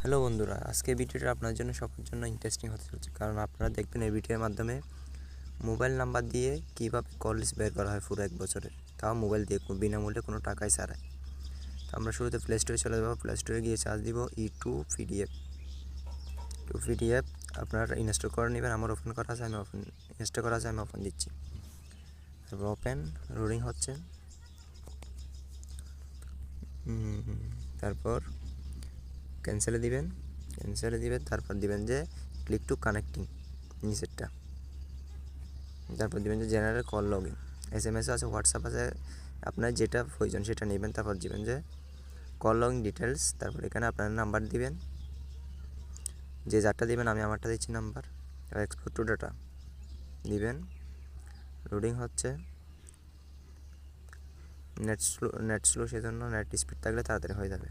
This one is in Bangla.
হ্যালো বন্ধুরা, আজকে ভিডিওটা আপনার জন্য সবার জন্য ইন্টারেস্টিং হতে চলছে, কারণ আপনারা দেখবেন এই ভিডিওর মাধ্যমে মোবাইল নাম্বার দিয়ে কীভাবে কল লিস্ট বের করা হয় পুরো 1 বছরের, তাও মোবাইল দিয়ে বিনামূল্যে কোনো টাকাই ছাড়াই। তো আমরা শুরুতে প্লে স্টোরে চলে যাবো। প্লে স্টোরে গিয়ে চার্জ দিব ই2পিডিএফ। আপনারা ইনস্টল করে নেবেন। আমার ওপেন করা আছে, আমি ইনস্টল করা আছে, আমি ওপেন দিচ্ছি। তারপর ওপেন লোডিং হচ্ছে। তারপর ক্যান্সেলে দিবেন, তারপর দিবেন যে ক্লিক টু কানেক্টিং নিচেরটা। তারপর দিবেন যে জেনারেল কল লগইন। SMS আছে, হোয়াটসঅ্যাপ আছে, আপনার যেটা প্রয়োজন সেটা নেবেন। তারপর দিবেন যে কল লগইন ডিটেলস। তারপর এখানে আপনার নাম্বার দিবেন, যে যারটা দিবেন, আমি আমারটা দিচ্ছি নাম্বার। এক্সপোর্ট টু ডাটা দিবেন। লোডিং হচ্ছে। নেট স্লো সেজন্য নেট স্পিড থাকলে তাড়াতাড়ি হয়ে যাবে।